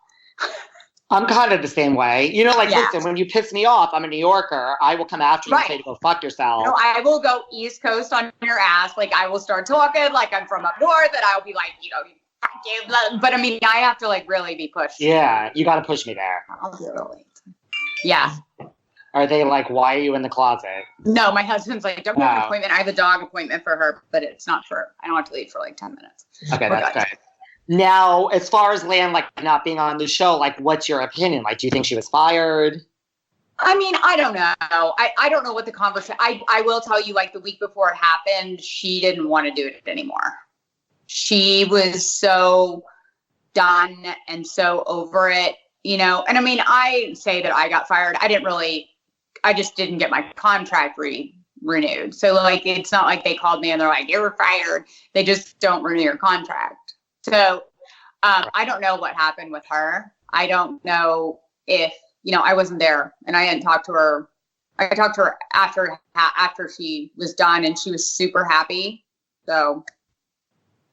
I'm kind of the same way. Listen, when you piss me off, I'm a New Yorker. I will come after you and say to go fuck yourself. No, I will go East Coast on your ass. I will start talking like I'm from up north and I'll be like, fuck you. But I mean, I have to really be pushed. Yeah, you got to push me there. I'll do it. Yeah. Are they why are you in the closet? No, my husband's don't go to an appointment. I have a dog appointment for her, but it's not I don't have to leave for 10 minutes. Okay, that's good. Now, as far as Leanne, not being on the show, what's your opinion? Do you think she was fired? I mean, I don't know. I don't know what the conversation, I will tell you, the week before it happened, she didn't want to do it anymore. She was so done and so over it, and I mean, I say that I got fired. I just didn't get my contract renewed. So it's not like they called me and they're like, you were fired. They just don't renew your contract. So I don't know what happened with her. I don't know if, I wasn't there and I didn't talk to her. I talked to her after she was done and she was super happy. So,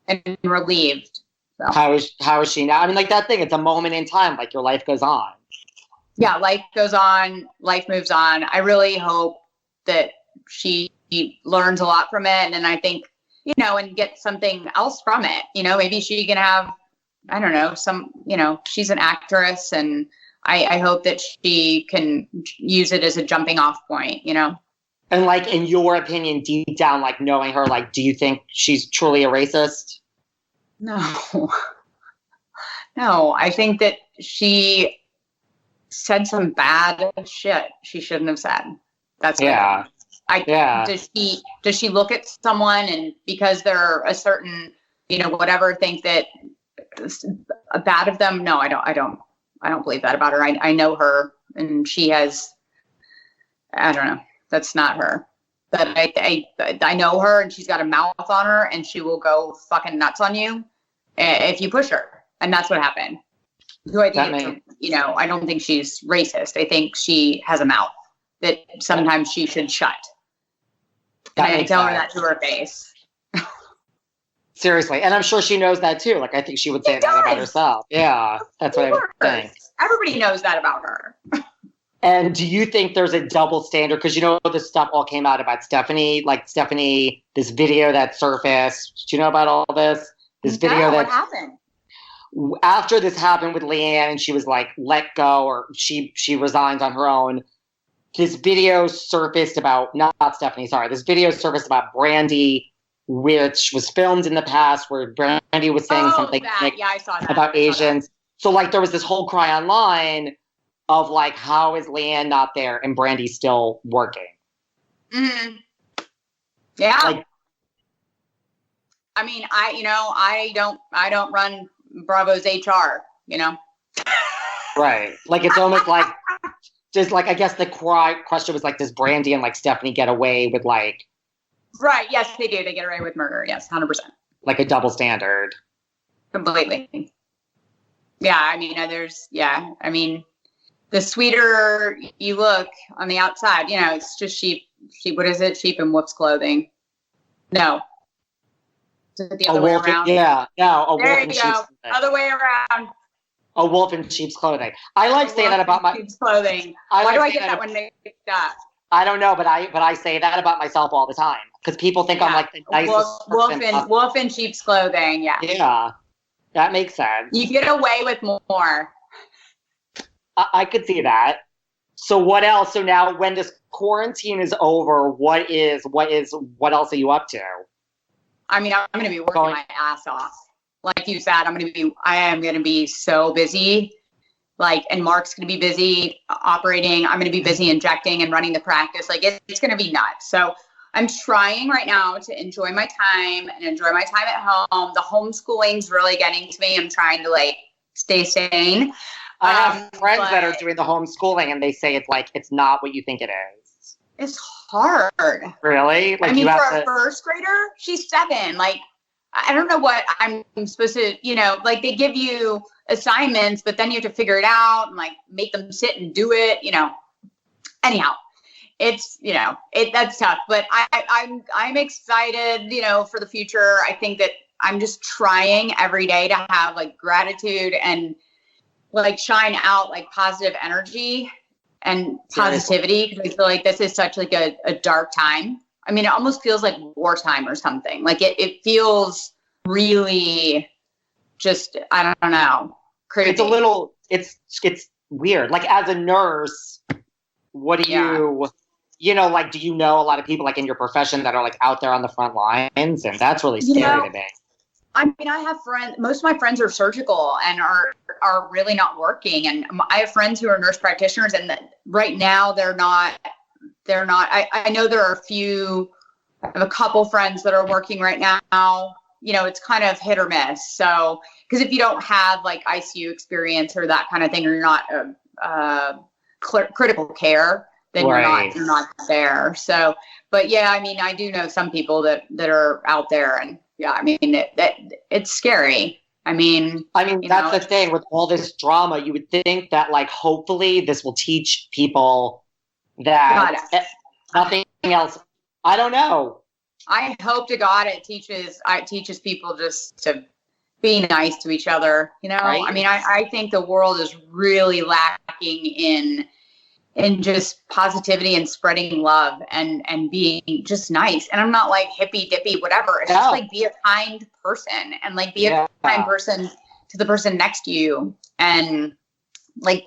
and relieved. So. How is she now? I mean, that thing, it's a moment in time, your life goes on. Yeah, life goes on, life moves on. I really hope that she learns a lot from it. And I think, and get something else from it. Maybe she can have, I don't know, she's an actress and I hope that she can use it as a jumping off point, And in your opinion, deep down, knowing her, do you think she's truly a racist? No, I think that she said some bad shit she shouldn't have said. That's yeah. Does she look at someone and because they're a certain, whatever, think that bad of them? No, I don't believe that about her. I know her, and she has, I don't know. That's not her. But I know her, and she's got a mouth on her, and she will go fucking nuts on you if you push her. And that's what happened. I don't think she's racist. I think she has a mouth that sometimes she should shut. And I tell her that to her face. Seriously. And I'm sure she knows that too. Like, I think she would say that about herself. Yeah. That's what I would think. Everybody knows that about her. And do you think there's a double standard? Because this stuff all came out about Stephanie. Like, Stephanie, this video that surfaced. Do you know about all this? This video what happened? After this happened with Leanne and she was like let go, or she resigned on her own, this video surfaced about, not Stephanie, sorry, this video surfaced about Brandy, which was filmed in the past, where Brandy was saying something I saw that. about Asians. So like there was this whole cry online of like, how is Leanne not there and Brandy still working? Mm-hmm. Yeah. Like, I mean, I don't run Bravo's HR, Right. Like, it's almost like, just like, I guess the question was like, does Brandy and like Stephanie get away with like. Right. Yes, they do. They get away with murder. Yes. 100%. Like a double standard. Completely. Yeah. I mean, the sweeter you look on the outside, it's just sheep, what is it? Sheep in wolf's clothing. No. Is it the other way around? Yeah. No, a there wolf in sheep's clothing. Other way around. A wolf in sheep's clothing. I like saying that about my sheep's clothing. Why do I get that one mixed up? I don't know, but I say that about myself all the time because people think I'm like the nicest wolf in sheep's clothing. Yeah. Yeah. That makes sense. You get away with more. I could see that. So what else? So now when this quarantine is over, what else are you up to? I mean, I'm going to be working my ass off. Like you said, I am going to be so busy. Like, and Mark's going to be busy operating. I'm going to be busy injecting and running the practice. Like, it's going to be nuts. So I'm trying right now to enjoy my time and enjoy my time at home. The homeschooling's really getting to me. I'm trying to like stay sane. I have friends that are doing the homeschooling and they say it's not what you think it is. It's hard. Really? Like, for a first grader, she's 7. Like, I don't know what I'm supposed to, like they give you assignments, but then you have to figure it out and like make them sit and do it, Anyhow, it's, that's tough, but I'm excited, for the future. I think that I'm just trying every day to have like gratitude and like shine out like positive energy and positivity, because I feel like this is such like a dark time. I mean, it almost feels like wartime or something. Like it feels really just, I don't know, crazy. It's a little, it's weird. Like, as a nurse, what do you, like, do you know a lot of people like in your profession that are like out there on the front lines? And that's really scary to me. I mean, I have friends, most of my friends are surgical and are really not working. And I have friends who are nurse practitioners, and right now they're not, I know there are I have a couple friends that are working right now. It's kind of hit or miss. So, because if you don't have like ICU experience or that kind of thing, or you're not critical care, then you're not there. So, but yeah, I mean, I do know some people that are out there, and yeah, I mean, it's scary. I mean, that's the thing with all this drama. You would think that like, hopefully this will teach people that nothing else. I don't know. I hope to God it teaches people just to be nice to each other. Right? I mean, I think the world is really lacking in just positivity and spreading love and being just nice. And I'm not like hippy dippy, whatever. It's just like, be a kind person and like be a kind person to the person next to you. And like,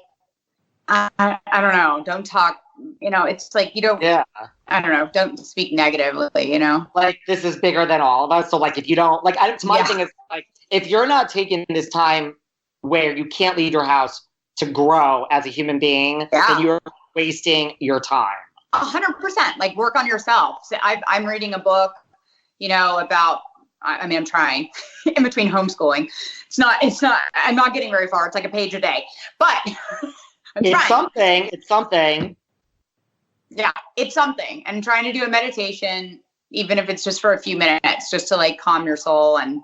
I don't know, don't talk, it's like, you don't, I don't know, don't speak negatively, like, this is bigger than all of us. So like, if you don't like, my thing is like, if you're not taking this time where you can't leave your house to grow as a human being, then you're wasting your time. 100%. Like, work on yourself. So I'm reading a book, about, I mean, I'm trying in between homeschooling. I'm not getting very far. It's like a page a day, but it's something. It's something. Yeah, it's something. And trying to do a meditation, even if it's just for a few minutes, just to like calm your soul and,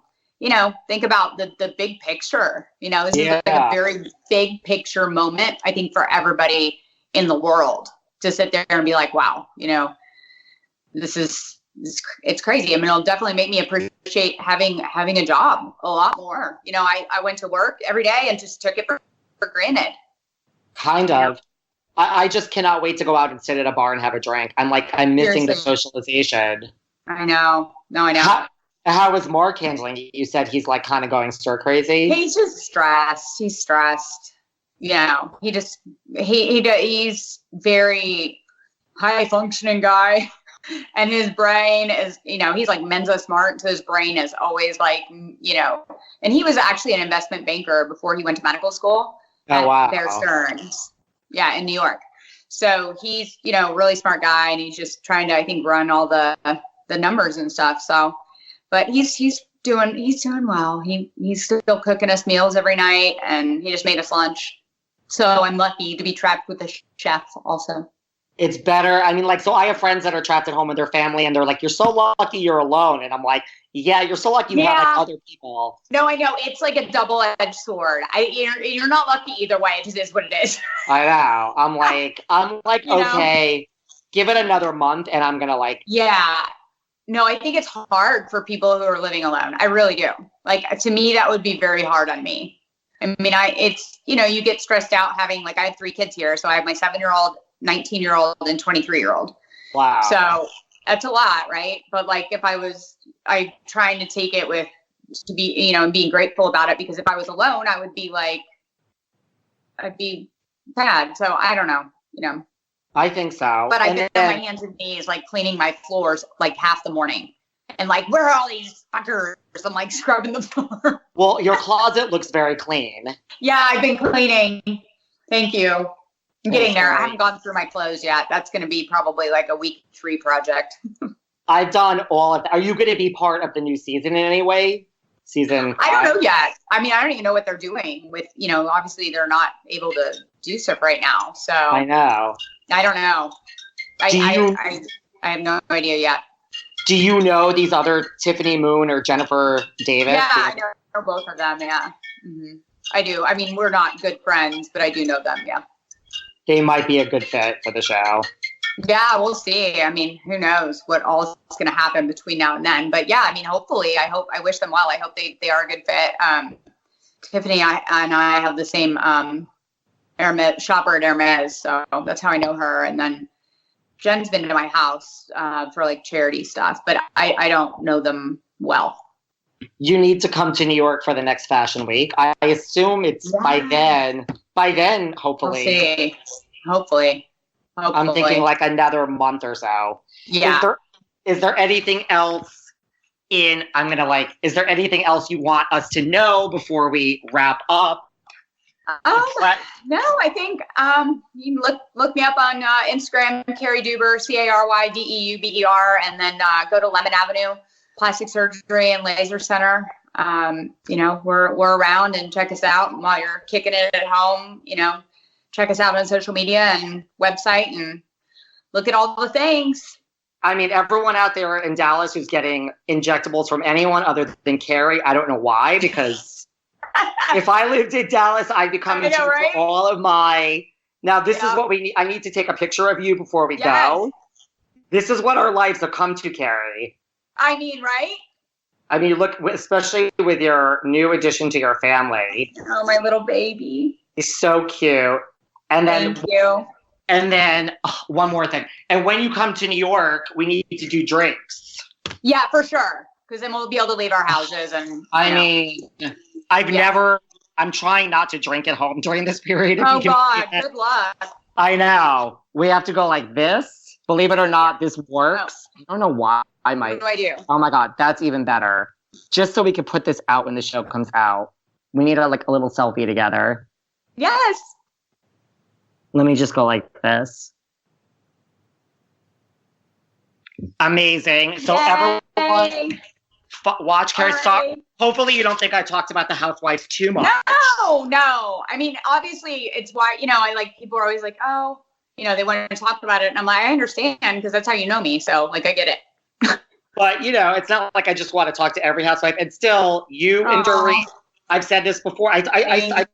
think about the big picture. This is like a very big picture moment, I think, for everybody in the world to sit there and be like, wow, it's crazy. I mean, it'll definitely make me appreciate having a job a lot more. I went to work every day and just took it for granted. Kind of. I just cannot wait to go out and sit at a bar and have a drink. I'm missing the socialization. I know. No, I know. How is Mark handling it? You said he's like kind of going stir crazy. He's just stressed. He's stressed. He's very high functioning guy. And his brain is, he's like Mensa smart. So his brain is always like, and he was actually an investment banker before he went to medical school. Oh, wow. Bear Stearns. Yeah, in New York. So he's, really smart guy, and he's just trying to, I think, run all the numbers and stuff. So, but he's doing well. He's still cooking us meals every night, and he just made us lunch. So I'm lucky to be trapped with a chef also. It's better. I mean, so I have friends that are trapped at home with their family, and they're like, "You're so lucky you're alone." And I'm like, "Yeah, you're so lucky you have like other people." No, I know. It's like a double-edged sword. You're not lucky either way. It just is what it is. I know. I'm like, okay, give it another month, and I'm gonna like. Yeah. No, I think it's hard for people who are living alone. I really do. Like, to me, that would be very hard on me. I mean, you get stressed out having, I have 3 kids here. So I have my 7-year-old, 19-year-old, and 23-year-old. Wow. So that's a lot, right? But if I trying to take it to be, and being grateful about it, because if I was alone, I would be I'd be bad. So I don't know, I think so. But I've been on my hands and knees, cleaning my floors, half the morning. And where are all these fuckers? I'm scrubbing the floor. Well, your closet looks very clean. Yeah, I've been cleaning. Thank you. I'm getting there. I haven't gone through my clothes yet. That's going to be probably a week 3 project. I've done all of that. Are you going to be part of the new season in any way? Season 5? I don't know yet. I mean, I don't even know what they're doing with, obviously they're not able to do stuff right now. So I know. I don't know. I have no idea yet. Do you know these other Tiffany Moon or Jennifer Davis? Yeah, I know both of them. Yeah. Mm-hmm. I do. I mean, we're not good friends, but I do know them. Yeah. They might be a good fit for the show. Yeah, we'll see. I mean, who knows what all is going to happen between now and then. But yeah, I mean, hopefully, I wish them well. I hope they are a good fit. Tiffany and I have the same Hermes shopper at Hermes, so that's how I know her. And then Jen's been to my house for charity stuff, but I don't know them well. You need to come to New York for the next Fashion Week. I assume it's by then. By then, hopefully. We'll see. Hopefully. I'm thinking another month or so. Yeah. Is there anything else is there anything else you want us to know before we wrap up? No, I think you can look me up on Instagram, Cary Deuber, CaryDeuber, and then go to Lemon Avenue Plastic Surgery and Laser Center. We're around, and check us out. And while you're kicking it at home, check us out on social media and website and look at all the things. I mean, everyone out there in Dallas who's getting injectables from anyone other than Kary, I don't know why, because if I lived in Dallas, I'd be coming to right? for all of my. Now, this is what we need. I need to take a picture of you before we go. This is what our lives have come to, Kary. I mean, right? I mean, look, especially with your new addition to your family. Oh, my little baby. He's so cute. And then, thank you. And then one more thing. And when you come to New York, we need to do drinks. Yeah, for sure. Because then we'll be able to leave our houses. And I mean, I'm trying not to drink at home during this period. Oh, God. Good luck. I know. We have to go like this. Believe it or not, this works. Oh. I don't know why. I might. What do I do? Oh, my God. That's even better. Just so we can put this out when the show comes out. We need a little selfie together. Yes. Let me just go like this. Amazing. So Yay. everyone, watch Carys talk. Right. Hopefully you don't think I talked about the housewives too much. No. I mean, obviously it's why, I like, people are always like, oh, they want to talk about it. And I'm like, I understand because that's how you know me. So like, I get it. But, it's not like I just want to talk to every housewife. And still, you and Dorit, I've said this before. I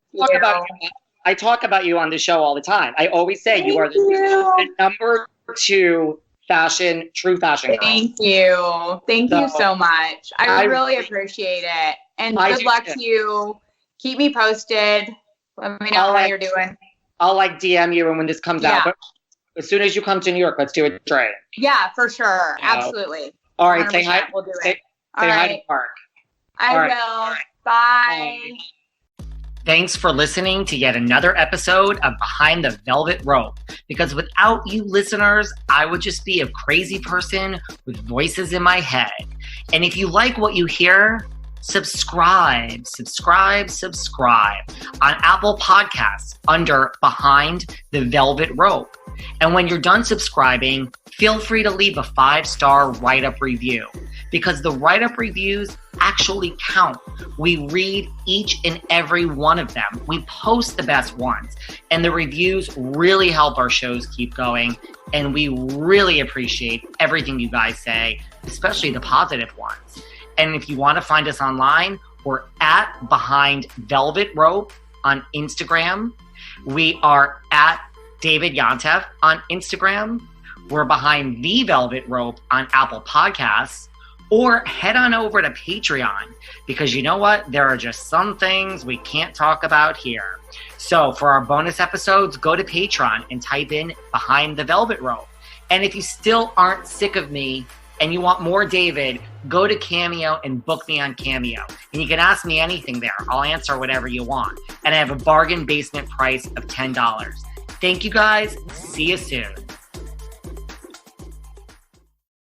talk about you on the show all the time. I always say you are the number 2 true fashion girl. Thank you. Thank you so much. I really appreciate it. And good luck to you. Keep me posted. Let me know how you're doing. I'll DM you when this comes out. But as soon as you come to New York, let's do a trade. Yeah, for sure. Absolutely. All right. Say hi. We'll do it. Say hi to Mark. I will. Bye. Thanks for listening to yet another episode of Behind the Velvet Rope. Because without you listeners, I would just be a crazy person with voices in my head. And if you like what you hear, subscribe on Apple Podcasts under Behind the Velvet Rope. And when you're done subscribing, feel free to leave a 5-star write-up review because the write-up reviews actually count. We read each and every one of them. We post the best ones, and the reviews really help our shows keep going. And we really appreciate everything you guys say, especially the positive ones. And if you want to find us online, we're at Behind Velvet Rope on Instagram. We are at David Yontef on Instagram. We're Behind the Velvet Rope on Apple Podcasts. Or head on over to Patreon because you know what? There are just some things we can't talk about here. So for our bonus episodes, go to Patreon and type in Behind the Velvet Rope. And if you still aren't sick of me, and you want more David, go to Cameo and book me on Cameo. And you can ask me anything there. I'll answer whatever you want. And I have a bargain basement price of $10. Thank you guys. See you soon.